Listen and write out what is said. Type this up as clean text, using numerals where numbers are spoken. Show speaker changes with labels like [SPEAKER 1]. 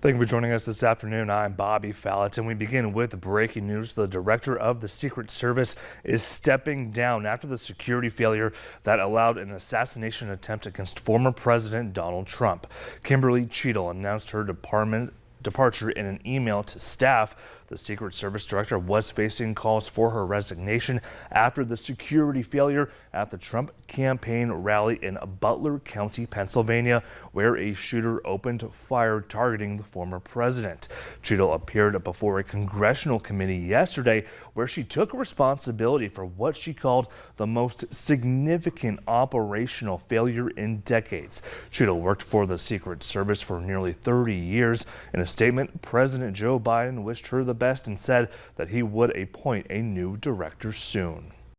[SPEAKER 1] Thank you for joining us this afternoon. I'm Bobby Fallett, and we begin with breaking news. The director of the Secret Service is stepping down after the security failure that allowed an assassination attempt against former President Donald Trump. Kimberly Cheatle announced her departure in an email to staff. The Secret Service director was facing calls for her resignation after the security failure at the Trump campaign rally in Butler County, Pennsylvania, where a shooter opened fire targeting the former president. Cheatle appeared before a congressional committee yesterday where she took responsibility for what she called the most significant operational failure in decades. Cheatle worked for the Secret Service for nearly 30 years. In a statement, President Joe Biden wished her the best and said that he would appoint a new director soon.